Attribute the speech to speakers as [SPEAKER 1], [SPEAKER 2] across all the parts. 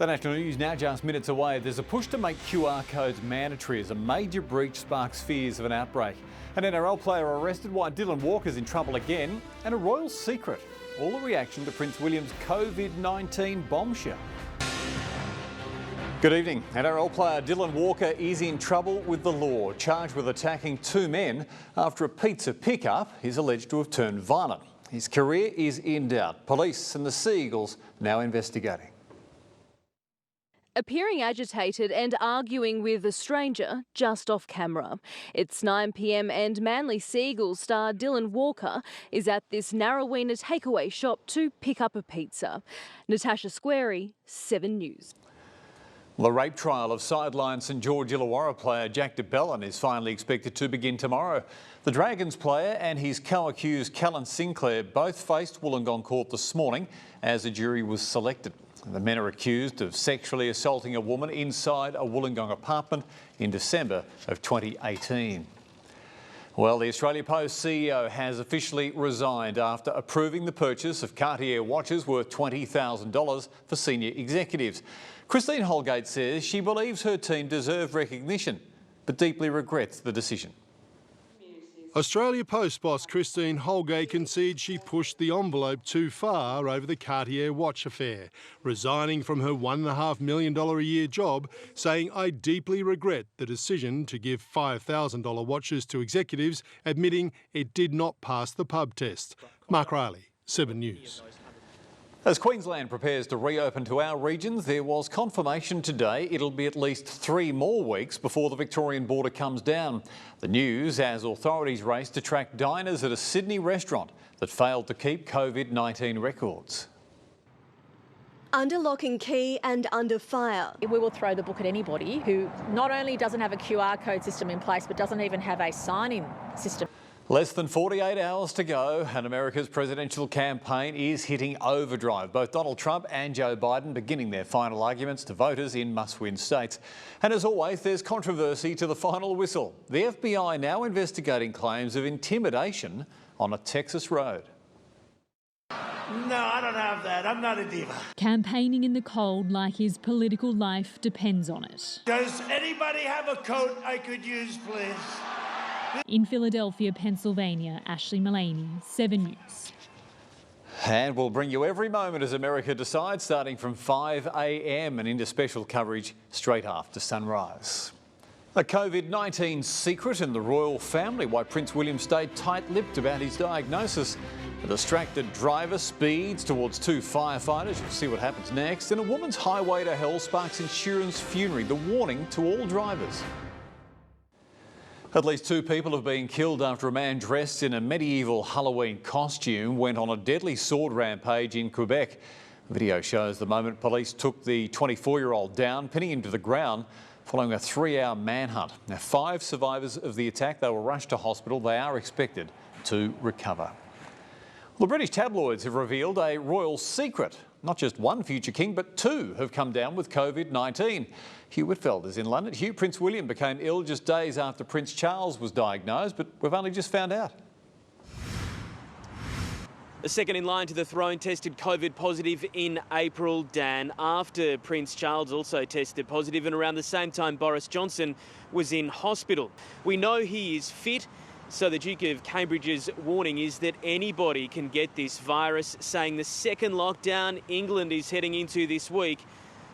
[SPEAKER 1] The national news now just minutes away. There's a push to make QR codes mandatory as a major breach sparks fears of an outbreak. An NRL player arrested while Dylan Walker's in trouble again, and a royal secret. All a reaction to Prince William's COVID-19 bombshell. Good evening. NRL player Dylan Walker is in trouble with the law, charged with attacking two men after a pizza pickup is alleged to have turned violent. His career is in doubt. Police and the Sea Eagles now investigating.
[SPEAKER 2] Appearing agitated and arguing with a stranger just off camera. It's 9 p.m. and Manly Sea Eagles star Dylan Walker is at this Narrowena takeaway shop to pick up a pizza. Natasha Squarey, 7 News.
[SPEAKER 1] The rape trial of sideline St George Illawarra player Jack de Belin is finally expected to begin tomorrow. The Dragons player and his co-accused Callan Sinclair both faced Wollongong Court this morning as a jury was selected. The men are accused of sexually assaulting a woman inside a Wollongong apartment in December of 2018. Well, the Australia Post CEO has officially resigned after approving the purchase of Cartier watches worth $20,000 for senior executives. Christine Holgate says she believes her team deserve recognition, but deeply regrets the decision.
[SPEAKER 3] Australia Post boss Christine Holgate concedes she pushed the envelope too far over the Cartier watch affair, resigning from her $1.5 million a year job, saying, "I deeply regret the decision to give $5,000 watches to executives," admitting it did not pass the pub test. Mark Riley, 7 News.
[SPEAKER 1] As Queensland prepares to reopen to our regions, there was confirmation today it'll be at least 3 more weeks before the Victorian border comes down. The news as authorities race to track diners at a Sydney restaurant that failed to keep COVID-19 records.
[SPEAKER 4] Under lock and key and under fire.
[SPEAKER 5] We will throw the book at anybody who not only doesn't have a QR code system in place, but doesn't even have a sign-in system.
[SPEAKER 1] Less than 48 hours to go and America's presidential campaign is hitting overdrive. Both Donald Trump and Joe Biden beginning their final arguments to voters in must-win states. And as always, there's controversy to the final whistle. The FBI now investigating claims of intimidation on a Texas road.
[SPEAKER 6] No, I don't have that. I'm not a diva.
[SPEAKER 7] Campaigning in the cold like his political life depends on it.
[SPEAKER 6] Does anybody have a coat I could use, please?
[SPEAKER 7] In Philadelphia, Pennsylvania, Ashley Mullaney, 7 News.
[SPEAKER 1] And we'll bring you every moment as America decides, starting from 5 a.m. and into special coverage straight after sunrise. A COVID-19 secret in the royal family, why Prince William stayed tight-lipped about his diagnosis. A distracted driver speeds towards 2 firefighters. You'll see what happens next. And a woman's highway to hell sparks insurance fury. The warning to all drivers. At least 2 people have been killed after a man dressed in a medieval Halloween costume went on a deadly sword rampage in Quebec. Video shows the moment police took the 24-year-old down, pinning him to the ground, following a 3-hour manhunt. Now, 5 survivors of the attack, they were rushed to hospital. They are expected to recover. Well, the British tabloids have revealed a royal secret. Not just one future king, but 2 have come down with COVID-19. Hugh Whitfeld is in London. Hugh, Prince William became ill just days after Prince Charles was diagnosed, but we've only just found out.
[SPEAKER 8] The second in line to the throne tested COVID positive in April, Dan, after Prince Charles also tested positive, and around the same time Boris Johnson was in hospital. We know he is fit. So the Duke of Cambridge's warning is that anybody can get this virus, saying the second lockdown England is heading into this week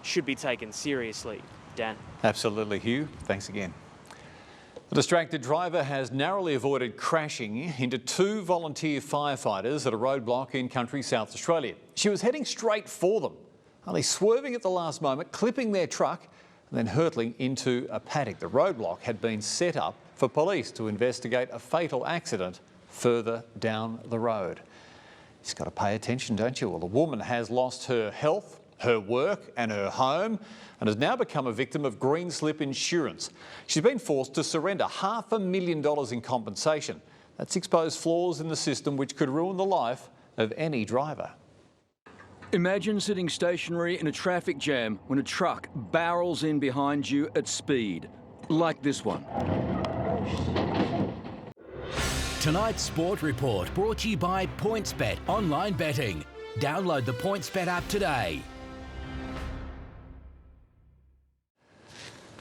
[SPEAKER 8] should be taken seriously. Dan.
[SPEAKER 1] Absolutely, Hugh. Thanks again. The distracted driver has narrowly avoided crashing into 2 volunteer firefighters at a roadblock in country South Australia. She was heading straight for them, only swerving at the last moment, clipping their truck and then hurtling into a paddock. The roadblock had been set up for police to investigate a fatal accident further down the road. You've got to pay attention, don't you? Well, the woman has lost her health, her work and her home and has now become a victim of green slip insurance. She's been forced to surrender $500,000 in compensation. That's exposed flaws in the system which could ruin the life of any driver.
[SPEAKER 9] Imagine sitting stationary in a traffic jam when a truck barrels in behind you at speed, like this one.
[SPEAKER 10] Tonight's Sport Report brought to you by PointsBet Online Betting. Download the PointsBet app today.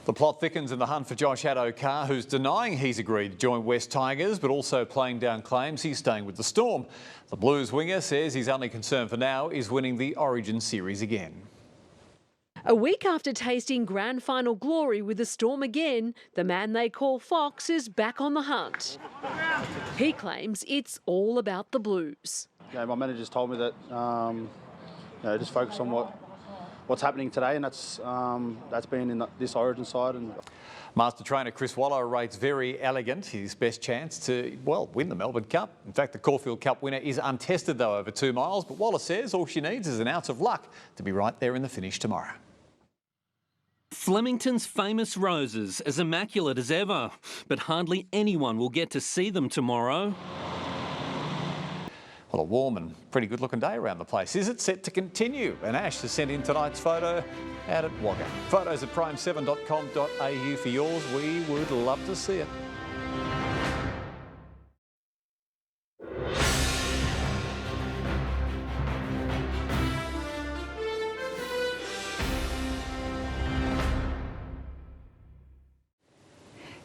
[SPEAKER 1] The plot thickens in the hunt for Josh Addo-Carr, who's denying he's agreed to join West Tigers, but also playing down claims he's staying with the Storm. The Blues winger says his only concern for now is winning the Origin series again.
[SPEAKER 11] A week after tasting grand final glory with the Storm again, the man they call Fox is back on the hunt. He claims it's all about the Blues.
[SPEAKER 12] Yeah, my manager's told me that just focus on what's happening today, and that's been in this Origin side. And
[SPEAKER 1] Master trainer Chris Waller rates very elegant his best chance to, well, win the Melbourne Cup. In fact, the Caulfield Cup winner is untested, though, over 2 miles. But Waller says all she needs is an ounce of luck to be right there in the finish tomorrow.
[SPEAKER 13] Flemington's famous roses, as immaculate as ever, but hardly anyone will get to see them tomorrow.
[SPEAKER 1] Well, a warm and pretty good-looking day around the place. Is it set to continue? And Ash has sent in tonight's photo out at Wagga. Photos at prime7.com.au for yours. We would love to see it.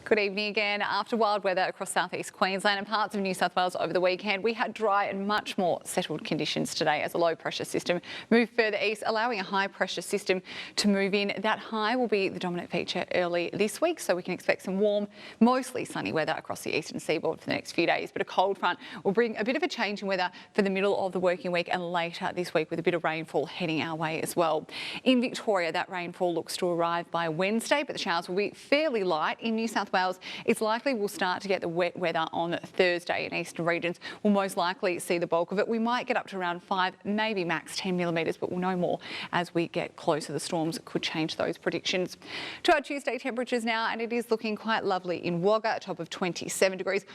[SPEAKER 14] Good evening again. After wild weather across southeast Queensland and parts of New South Wales over the weekend, we had dry and much more settled conditions today as a low pressure system moved further east, allowing a high pressure system to move in. That high will be the dominant feature early this week, so we can expect some warm, mostly sunny weather across the eastern seaboard for the next few days. But a cold front will bring a bit of a change in weather for the middle of the working week and later this week, with a bit of rainfall heading our way as well. In Victoria, that rainfall looks to arrive by Wednesday, but the showers will be fairly light. In New South Wales, it's likely we'll start to get the wet weather on Thursday in eastern regions. We'll most likely see the bulk of it. We might get up to around 5, maybe max 10 millimetres, but we'll know more as we get closer. The storms could change those predictions. To our Tuesday temperatures now, and it is looking quite lovely in Wagga, a top of 27 degrees.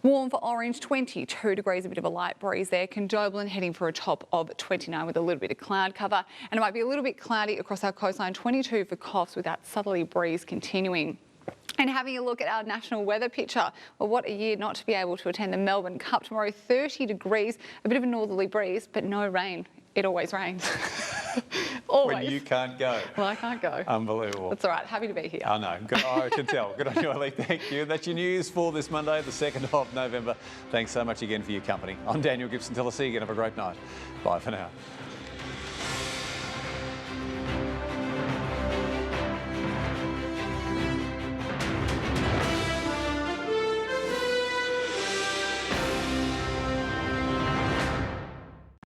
[SPEAKER 14] Warm for Orange, 22 degrees, a bit of a light breeze there. Condobolin heading for a top of 29 with a little bit of cloud cover. And it might be a little bit cloudy across our coastline, 22 for Coffs with that southerly breeze continuing. And having a look at our national weather picture, well, what a year not to be able to attend the Melbourne Cup tomorrow. 30 degrees, a bit of a northerly breeze, but no rain. It always rains. Always.
[SPEAKER 1] When you can't go.
[SPEAKER 14] Well, I can't go.
[SPEAKER 1] Unbelievable.
[SPEAKER 14] That's all right. Happy to be here.
[SPEAKER 1] I know. Good, I can tell. Good on you, Elly. Thank you. That's your news for this Monday, the 2nd of November. Thanks so much again for your company. I'm Daniel Gibson. Till I see you again. Have a great night. Bye for now.